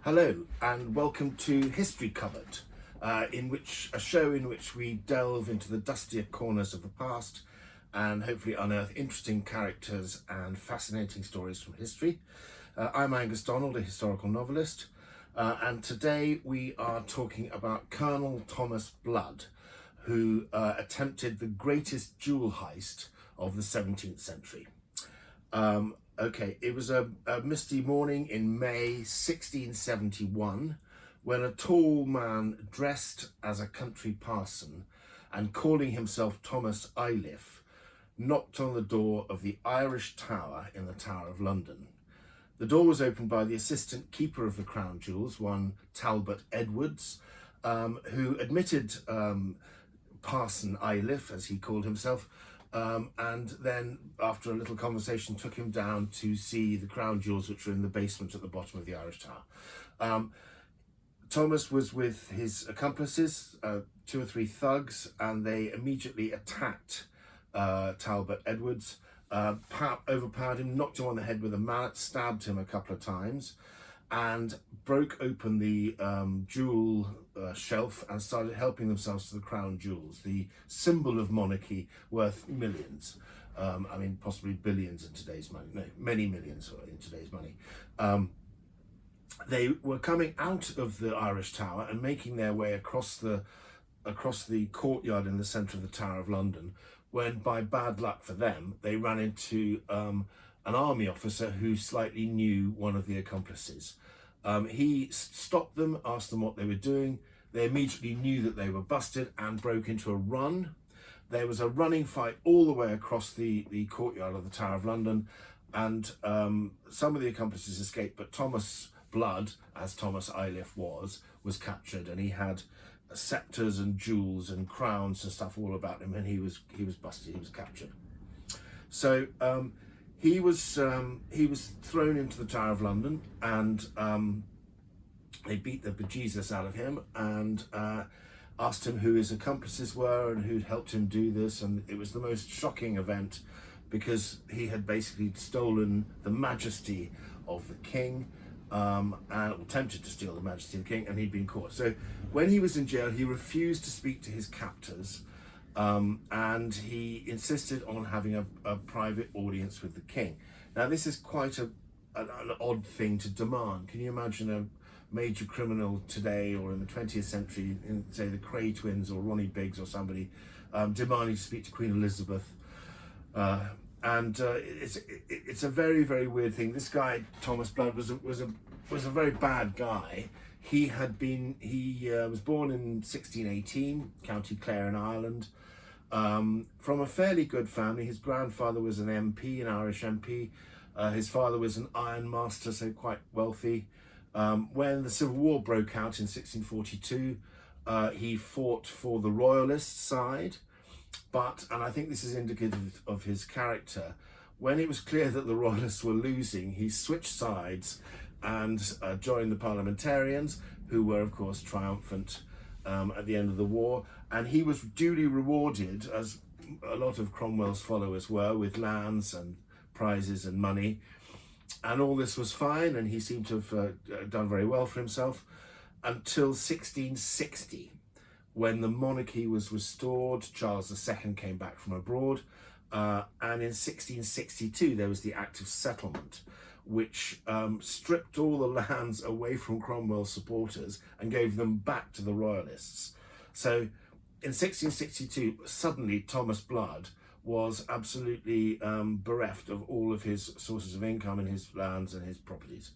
Hello and welcome to History Cupboard, a show in which we delve into the dustier corners of the past and hopefully unearth interesting characters and fascinating stories from history. I'm Angus Donald, a historical novelist, and today we are talking about Colonel Thomas Blood, who attempted the greatest jewel heist of the 17th century. It was a misty morning in May 1671 when a tall man dressed as a country parson and calling himself Thomas Iliff knocked on the door of the Irish Tower in the Tower of London. The door was opened by the assistant keeper of the crown jewels, one Talbot Edwards, who admitted Parson Iliff, as he called himself, and then after a little conversation took him down to see the crown jewels which were in the basement at the bottom of the Irish Tower. Thomas was with his accomplices, 2 or 3 thugs, and they immediately attacked Talbot Edwards, overpowered him, knocked him on the head with a mallet, stabbed him a couple of times, and broke open the jewel shelf and started helping themselves to the crown jewels, the symbol of monarchy worth millions. Possibly billions in today's money. No, many millions in today's money. They were coming out of the Irish Tower and making their way across the courtyard in the centre of the Tower of London, when by bad luck for them, they ran into an army officer who slightly knew one of the accomplices. He stopped them, asked them what they were doing. They immediately knew that they were busted and broke into a run. There was a running fight all the way across the courtyard of the Tower of London, and some of the accomplices escaped, but Thomas Blood, as Thomas Iliff was captured, and he had scepters and jewels and crowns and stuff all about him, and he was busted, he was captured. So he was thrown into the Tower of London, and they beat the bejesus out of him and asked him who his accomplices were and who'd helped him do this. And it was the most shocking event because he had basically stolen the majesty of the king, and attempted to steal the majesty of the king, and he'd been caught. So when he was in jail, he refused to speak to his captors, and he insisted on having a private audience with the king. Now, this is quite an odd thing to demand. Can you imagine a major criminal today or in the 20th century, in, say, the Cray twins or Ronnie Biggs or somebody, demanding to speak to Queen Elizabeth? It's a very, very weird thing. This guy, Thomas Blood, was a very bad guy. He was born in 1618, County Clare in Ireland, from a fairly good family. His grandfather was an MP, an Irish MP. His father was an ironmaster, so quite wealthy. When the Civil War broke out in 1642, he fought for the Royalist side, and I think this is indicative of his character, when it was clear that the Royalists were losing, he switched sides and joined the parliamentarians, who were of course triumphant at the end of the war, and he was duly rewarded, as a lot of Cromwell's followers were, with lands and prizes and money. And all this was fine, and he seemed to have done very well for himself until 1660, when the monarchy was restored. Charles II came back from abroad, and in 1662 there was the Act of Settlement, which stripped all the lands away from Cromwell's supporters and gave them back to the Royalists. So in 1662, suddenly Thomas Blood was absolutely bereft of all of his sources of income and his lands and his properties.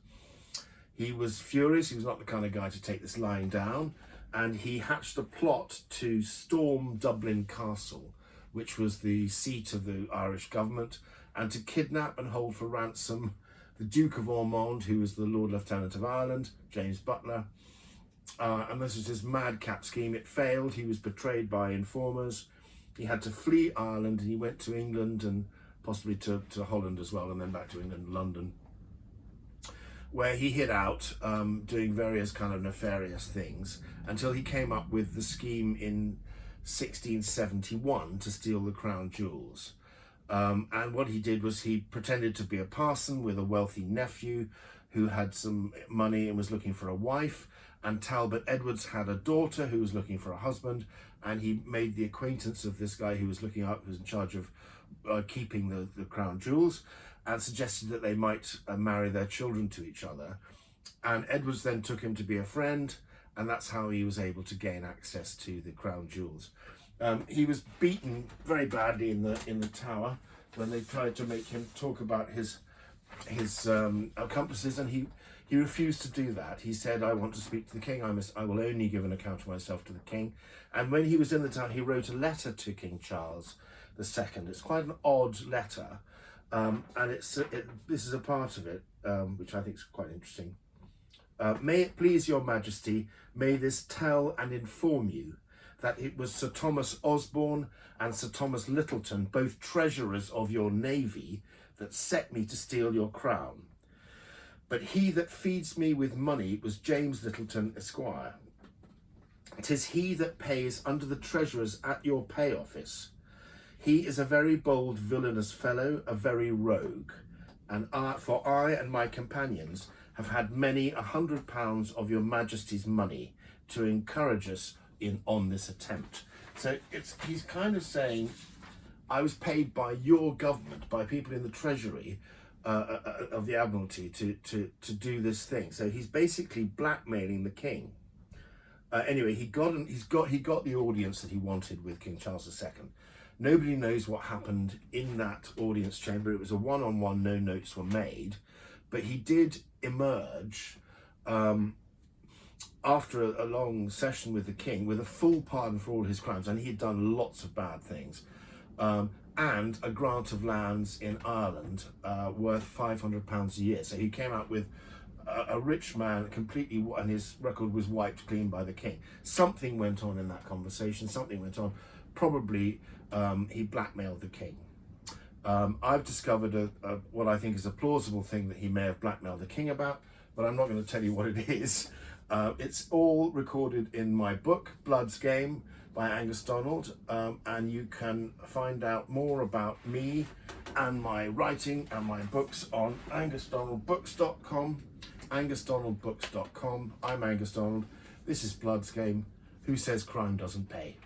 He was furious. He was not the kind of guy to take this lying down, and he hatched a plot to storm Dublin Castle, which was the seat of the Irish government, and to kidnap and hold for ransom the Duke of Ormond, who was the Lord Lieutenant of Ireland, James Butler. And this was his madcap scheme. It failed. He was betrayed by informers. He had to flee Ireland, and he went to England and possibly to Holland as well, and then back to England, London, where he hid out doing various kind of nefarious things until he came up with the scheme in 1671 to steal the crown jewels. And what he did was he pretended to be a parson with a wealthy nephew who had some money and was looking for a wife, and Talbot Edwards had a daughter who was looking for a husband, and he made the acquaintance of this guy who was who was in charge of keeping the crown jewels, and suggested that they might marry their children to each other. And Edwards then took him to be a friend, and that's how he was able to gain access to the crown jewels. He was beaten very badly in the Tower when they tried to make him talk about his accomplices, and he refused to do that. He said, "I want to speak to the king. I will only give an account of myself to the king." And when he was in the Tower, he wrote a letter to King Charles II. It's quite an odd letter, and this is a part of it which I think is quite interesting. "May it please your majesty, may this tell and inform you that it was Sir Thomas Osborne and Sir Thomas Littleton, both treasurers of your navy, that set me to steal your crown. But he that feeds me with money was James Littleton, Esquire. 'Tis he that pays under the treasurers at your pay office. He is a very bold villainous fellow, a very rogue, and for I and my companions have had many £100 of your majesty's money to encourage us on this attempt." So he's kind of saying, I was paid by your government, by people in the treasury of the Admiralty to do this thing. So he's basically blackmailing the king. Anyway, he got the audience that he wanted with King Charles II. Nobody knows what happened in that audience chamber. It was a one-on-one, no notes were made, but he did emerge after a long session with the king with a full pardon for all his crimes, and he had done lots of bad things, and a grant of lands in Ireland worth £500 a year. So he came out with a rich man completely, and his record was wiped clean by the king. Something went on in that conversation, something went on. Probably he blackmailed the king. I've discovered what I think is a plausible thing that he may have blackmailed the king about, but I'm not going to tell you what it is. It's all recorded in my book, Blood's Game, by Angus Donald, and you can find out more about me and my writing and my books on angusdonaldbooks.com, angusdonaldbooks.com. I'm Angus Donald. This is Blood's Game. Who says crime doesn't pay?